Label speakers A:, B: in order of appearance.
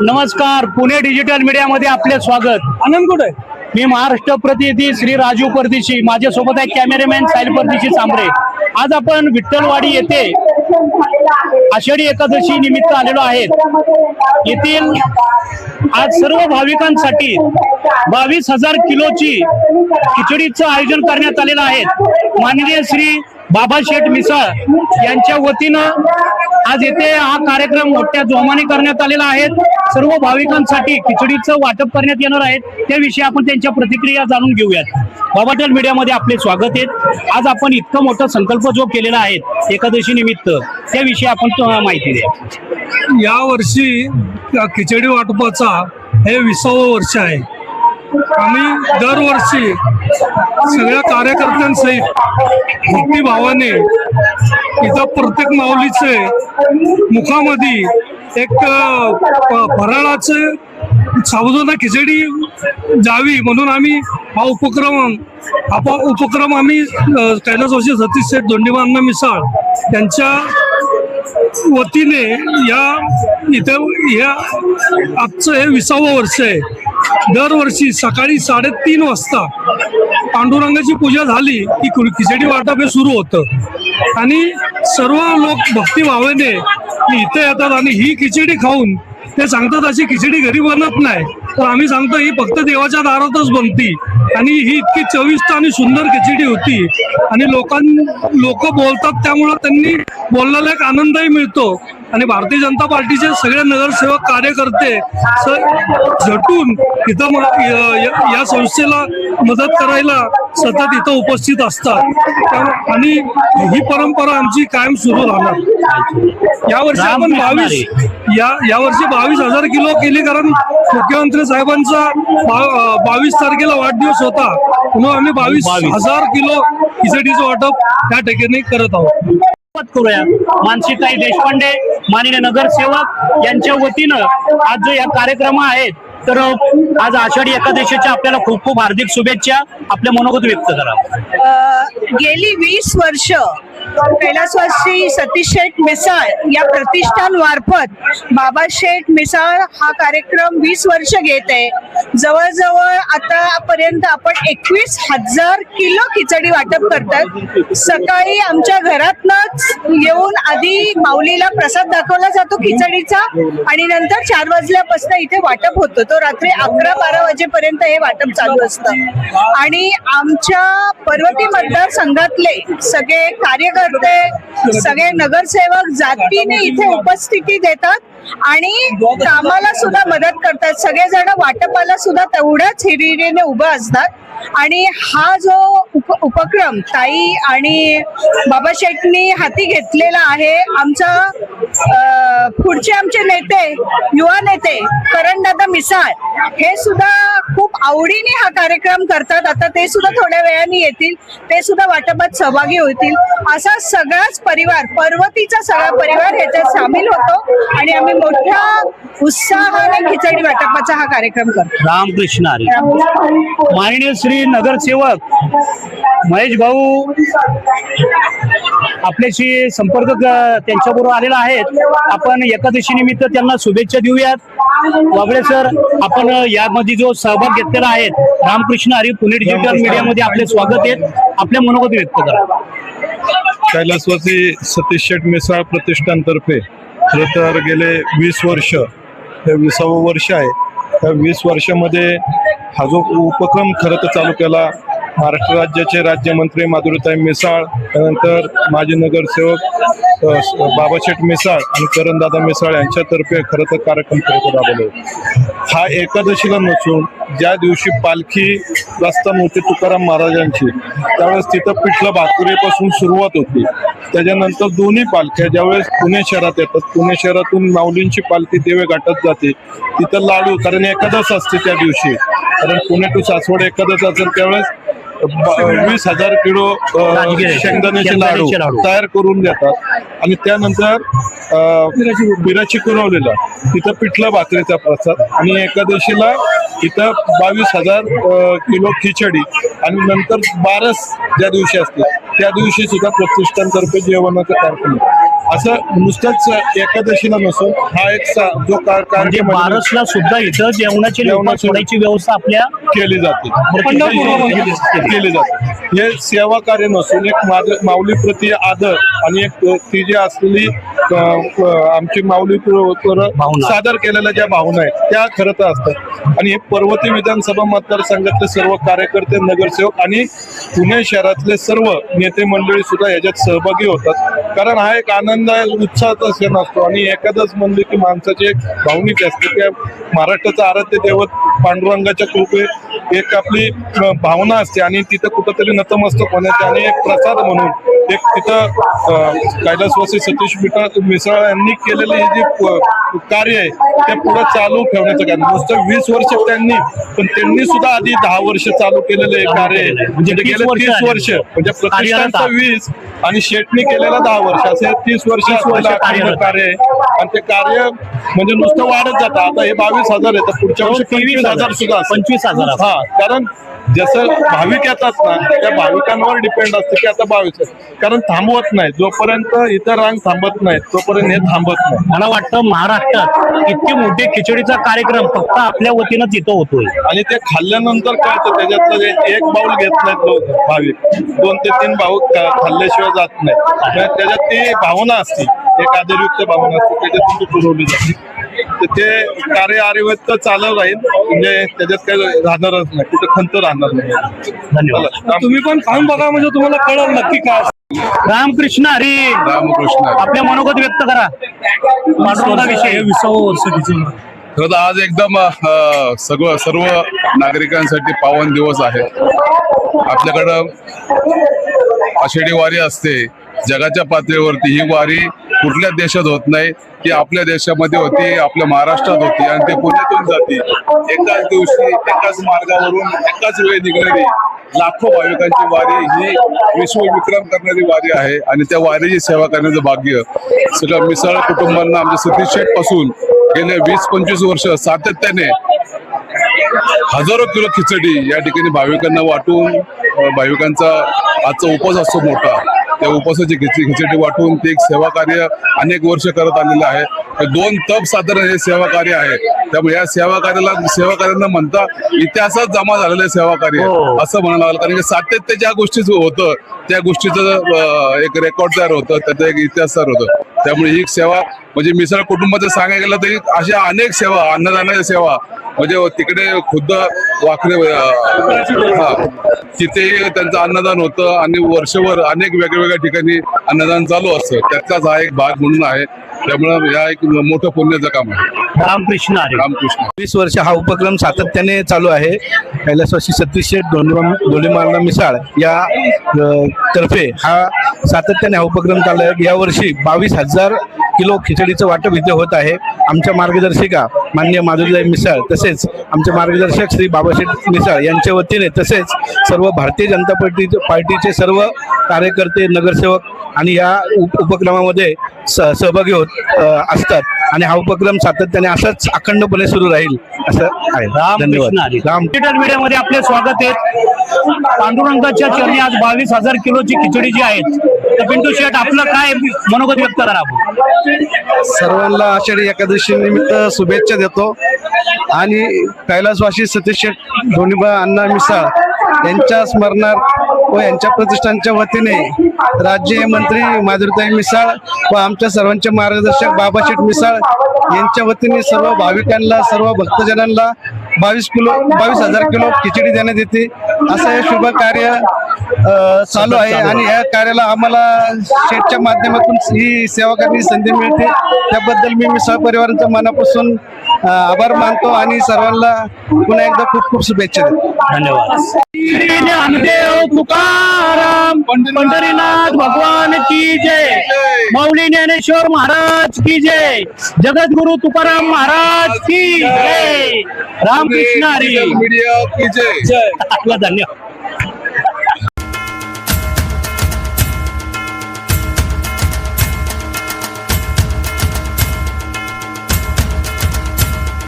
A: नमस्कार, पुणे डिजिटल मीडियामध्ये आपले स्वागत।
B: आनंद कुठे?
A: मी महाराष्ट्र प्रतिनिधी श्री राजू परदेशी, माझ्यासोबत आहे कॅमेरामॅन साहिल परदेशी सांबरे। आज आपण विठ्ठलवाडी येथे आषाढी एकादशी निमित्त आलेलो आहेत। येथील आज सर्व भाविकांसाठी 22,000 किलोची खिचडीचं आयोजन करण्यात आलेलं आहे। माननीय श्री बाबा शेठ मिसाळ यांच्या वतीनं आज येथे हा कार्यक्रम मोठ्या जोमाने करण्यात आलेला आहे। सर्व भाविकांसाठी खिचडीचं वाटप करण्यात येणार आहे, त्याविषयी आपण त्यांच्या प्रतिक्रिया जाणून घेऊयात। बाबाटेल मीडियामध्ये आपले स्वागत आहे। आज आपण इतका मोठा संकल्प जो केलेला आहे एकादशी निमित्त, त्याविषयी आपण माहिती द्या।
B: या वर्षी खिचडी वाटपाचा हे 20वे वर्ष आहे। आम्ही दरवर्षी सगळ्या कार्यकर्त्यांसहित भक्तिभावाने इथं प्रत्येक माऊलीचे मुखामध्ये एक फराळाचे साबुदाणा खिचडी जावी म्हणून आम्ही हा उपक्रम आम्ही कैलासवासी सतीश शेठ धोंडीमांना मिसाळ यांच्या वतीने आजचं हे 20वे वर्ष आहे। दरवर्षी सकाळी 3:30 वाजता पांडुरंगाची पूजा झाली की खिचडी वाटप हे सुरू होतं आणि सर्व लोक भक्तिभावाने इथे येतात आणि ही खिचडी खाऊन ते सांगतात अशी खिचडी घरी बनत नाही, तर आम्ही सांगतो ही फक्त देवाच्या दारातच बनती आणि ही इतकी चविष्ट आणि सुंदर खिचडी होती आणि लोक बोलतात, त्यामुळे त्यांनी बोललेला एक आनंदही मिळतो। आणि भारतीय जनता पार्टीचे सगळे नगरसेवक कार्यकर्ते झटून इथं या संस्थेला मदत करायला सतत इथं उपस्थित असतात आणि ही परंपरा आमची कायम सुरू राहणार। यावर्षी आपण 22,000 किलो केली, कारण मुख्यमंत्री साहेबांचा 22 तारखेला वाढदिवस होता, म्हणून आम्ही 22,000 किलो खिचडीचं वाटप त्या ठिकाणी करत आहोत।
A: करूया मानसीताई देशपांडे माननीय नगरसेवक यांच्या वतीनं आज जो या कार्यक्रम आहेत, तर आज आषाढी एकादशीच्या आपल्याला खूप खूप हार्दिक शुभेच्छा। आपले मनोगत व्यक्त करा।
C: गेली 20 वर्ष कैलासवासी सतीश शेठ मिसाळ या प्रतिष्ठान मार्फत बाबा शेठ मिसाळ हा कार्यक्रम 20 वर्ष घेत आहे। जवळजवळ आतापर्यंत आपण 21,000 किलो खिचडी वाटप करतात। सकाळी आमच्या घरातनच येऊन आधी माऊलीला प्रसाद दाखवला जातो खिचडीचा आणि नंतर 4 वाजल्यापासून इथे वाटप होतं, तो रात्री 11-12 वाजेपर्यंत हे वाटप चालू असतं। आणि आमच्या पर्वती मतदारसंघातले सगळे कार्यकर्ते, सगळे नगरसेवक जातीने इथे उपस्थिती देतात आणि कामाला सुद्धा मदत करतात। सगळेजण वाटपाला सुद्धा तेवढ्याच हिरिरीने उभं असतात आणि हा जो उपक्रम ताई आणि बाबा शेठनी हाती घेतलेला आहे, आमचा पुढचे आमचे नेते, युवा नेते करणदादा मिसाळ हे सुद्धा खूप आवडीने हा कार्यक्रम करतात। आता ते सुद्धा थोड्या वेळाने येतील, ते सुद्धा वाटपात सहभागी होतील। असा सगळाच परिवार, पर्वतीचा सगळा परिवार ह्याच्यात सामील होतो आणि आम्ही मोठ्या उत्साहाने खिचडी वाटपाचा हा कार्यक्रम करतो।
A: रामकृष्ण हरी। माननीय श्री नगरसेवक महेश भाऊ आपल्याशी संपर्क त्यांच्याबरोबर आलेला आहे। आपण एकादशी निमित्त त्यांना शुभेच्छा देऊयात। वागळे सर, आपण यामध्ये जो सहभाग घेतलेला आहे, रामकृष्ण हरी, पुणे डिजिटल मीडियामध्ये आपले स्वागत आहे। आपल्या मनोगत व्यक्त करा।
D: कैलासवासी सतीश शेठ मिसाळ प्रतिष्ठानतर्फे खरं तर गेले 20 वर्ष हे 20वे वर्ष आहे। त्या 20 वर्षामध्ये हा जो उपक्रम खरं तर चालू केला, महाराष्ट्र राज्याचे राज्यमंत्री माधुरीताई मिसाळ, त्यानंतर माजी नगरसेवक बाबा शेठ मिसाळ आणि करणदादा मिसाळ यांच्यातर्फे खरं तर कार्यक्रम राबवला। हा एकादशीला नसून ज्या दिवशी पालखी प्रस्थान होते तुकाराम महाराजांची, त्यावेळेस तिथं पिठलं भाकरीपासून सुरुवात होती। त्याच्यानंतर दोन्ही पालख्या ज्यावेळेस पुणे शहरात येतात, पुणे शहरातून माऊलींची पालखी देवे घाटात जाते, तिथं लाडू, कारण एकादश असते त्या दिवशी, कारण पुणे टू सासवड एकादश असेल त्यावेळेस 20,000 किलो शेंगदाण्याचे लाडू तयार करून देतात आणि त्यानंतर बिराची कुरवलेला तिथं पिठला भाकरीचा प्रसाद आणि एकादशीला इथं 22,000 किलो खिचडी आणि नंतर बारस ज्या दिवशी असते त्या दिवशी सुद्धा प्रतिष्ठानतर्फे जेवणाचा कार्यक्रम असं नुसतंच एकादशीला नसून हा एक जो
A: म्हणजे
D: कार्यक्रम आहे,
A: बारसला सुद्धा इथं जेवणाची
D: जेवणाची
A: सोडायची व्यवस्था आपल्या
D: केली जाते
A: पंढरपूरमध्ये
D: केली जाते. हे सेवा कार्य नसून एक माऊली प्रति आदर आणि एक ती जी असलेली आमची माऊली
A: भावना.
D: सादर केलेल्या ज्या भावना आहेत त्या खरं तर असतात. आणि हे पर्वती विधानसभा मतदारसंघातले सर्व कार्यकर्ते, नगरसेवक आणि पुणे शहरातले सर्व नेते मंडळी सुद्धा याच्यात सहभागी होतात. कारण हा एक आनंद उत्साहाचा सण असतो आणि एखादच म्हणले की माणसाची एक भावनिक असते. त्या महाराष्ट्राचं आराध्य दैवत पांडुरंगाच्या कृपे एक आपली भावना असते आणि तिथं कुठंतरी नतमस्तक होण्याचे आणि एक प्रसाद म्हणून एक तिथं कैलासवासी सतीश मिसाळ यांनी केलेले हे जे कार्य आहे ते पुढे चालू ठेवण्याचं कार्य. नुसतं 20 वर्ष त्यांनी, पण त्यांनी सुद्धा आधी 10 वर्ष चालू केलेलं हे कार्य आहे. म्हणजे गेले 30 वर्ष, म्हणजे प्रतिष्ठानचं 20 आणि शेटनी केलेला 10 वर्ष, असे 30 वर्ष कार्य आहे. आणि ते कार्य म्हणजे नुसतं वाढत जातं. आता हे 22,000 आहे तर पुढच्या वर्षी 23,000 सुद्धा
A: 25,000.
D: हा, कारण जसं भाविक येतात ना त्या भाविकांवर डिपेंड असते की आता 22 आहे. कारण थांबवत नाही, जोपर्यंत इतर रांग थांबत नाही तोपर्यंत हे थांबत नाही.
A: मला वाटतं महाराष्ट्रात इतकी मोठी खिचडीचा कार्यक्रम फक्त आपल्या वतीनं तिथं होतोय.
D: आणि ते खाल्ल्यानंतर कळतं त्याच्यातलं एक बाऊल घेत नाहीत लोक भाविक, 2 ते 3 बाऊल खाल्ल्याशिवाय जात नाही. म्हणजे त्याच्यात ती भावना असते, एक आदरयुक्त भावना असते, त्याच्यातून ती पुरवली जाते. तर ते कार्य आर्यवत चालत राहील, म्हणजे त्याच्यात काही राहणारच नाही, कुठे खंत राहणार नाही.
A: धन्यवाद.
B: तुम्ही पण खाऊन बघा म्हणजे तुम्हाला कळलं नक्की काय असतं.
A: रामकृष्ण हरी.
E: रामकृष्ण.
A: आपल्या मनोगत व्यक्त करा पांडुरंगाविषयी.
B: 20वा वर्ष तिचं.
E: खरं तर आज एकदम सर्व नागरिकांसाठी पावन दिवस आहे. आपल्याकडं आषाढी वारी असते. जगाच्या पातळीवरती ही वारी कुठल्याच देशात होत नाही. ती आपल्या देशामध्ये होती, आपल्या महाराष्ट्रात होती आणि ते पुण्यातून जाते. एकाच दिवशी एकाच मार्गावरून एकाच वेळी निघणारी लाखो भाविकांची वारी ही विश्वविक्रम करणारी वारी आहे. आणि त्या वारीची सेवा करण्याचं भाग्य सगळं मिसाळ कुटुंबांना, आमच्या सतीश शेठ पासून गेले 20-25 वर्ष सातत्याने हजारो किलो खिचडी या ठिकाणी भाविकांना वाटून, भाविकांचा आजचा उपवास असतो मोठा, त्या उपवासाची खिचडी वाटून ते एक सेवा कार्य अनेक वर्ष करत आलेलं आहे. 2 तप साधारण हे सेवा कार्य आहे. त्यामुळे या सेवा कार्याला म्हणता इतिहासात जमा झालेलं सेवा कार्य असं म्हणायला लागलं. कारण की सातत्य ज्या गोष्टीच होतं त्या गोष्टीचं एक रेकॉर्ड तयार होतं, त्याचा एक इतिहास तयार होतं. त्यामुळे ही सेवा म्हणजे मिसळ कुटुंबाचं सांगायला गेलं तरी अशा अनेक सेवा, अन्नदानाच्या सेवा, म्हणजे तिकडे खुद्द वाखरे तिथेही त्यांचं अन्नदान होतं आणि वर्षभर अनेक वेगवेगळ्या ठिकाणी अन्नदान चालू असतं. त्यातलाच हा एक भाग म्हणून आहे. त्यामुळे या एक मोठं पुण्याचं काम आहे.
A: रामकृष्ण हरी.
E: रामकृष्ण.
F: 20 वर्ष हा उपक्रम सातत्याने चालू आहे. कैलासवासी सतीश शेठ डोलीमारला मिसाळ या तर्फे हा सातत्याने हा उपक्रम चालू आहे. यावर्षी 22,000 किलो खिचडीचं वाटप इथे होत आहे. आमच्या मार्गदर्शिका माननीय माधुरीताई मिसाळ, तसेच आमचे मार्गदर्शक श्री बाबाशेठ मिसाळ यांच्या वतीने, तसेच सर्व भारतीय जनता पार्टीचे सर्व कार्यकर्ते, नगरसेवक आणि या उपक्रमामध्ये सहभागी असतात. आणि हा उपक्रम सातत्याने असाच अखंडपणे सुरू राहील असं आहे.
A: रामकृष्ण हरी. डिजिटल मीडियामध्ये आपले स्वागत आहे. पांडुरंगाच्या चरणी आज 22,000 किलोची खिचडी जी आहे, तर पिंटू शेठ आपलं काय मनोगत व्यक्त करा.
F: सर्वांना आषाढी एकादशी निमित्त शुभेच्छा देतो. आणि कैलासवासी सतीश शेठ डोलीमार अण्णा मिसाळ यांच्या स्मरणार्थ व यांच्या प्रतिष्ठानच्या वतीने राज्यमंत्री माधुरीताई मिसाळ व आमच्या सर्वांचे मार्गदर्शक बाबाशेठ मिसाळ यांच्या वतीने सर्व भाविकांना, सर्व भक्तजनांना 22,000 किलो खिचडी देण्यात येते. असं हे शुभ कार्य चालू आहे. आणि या कार्याला आम्हाला शेठच्या माध्यमातून ही सेवा करण्याची संधी मिळते. त्याबद्दल मी मिसाळ परिवारांच्या मनापासून आभार मानतो आणि सर्वांना पुन्हा एकदा खूप खूप शुभेच्छा देतो.
A: धन्यवाद. श्री ज्ञानदेव तुकाराम पंढरीनाथ भगवान की जय. माऊली ज्ञानेश्वर महाराज की जय. जगद्गुरु तुकाराम महाराज की जय. रामकृष्ण हरी.
E: मीडिया की जय.
A: आपला धन्यवाद.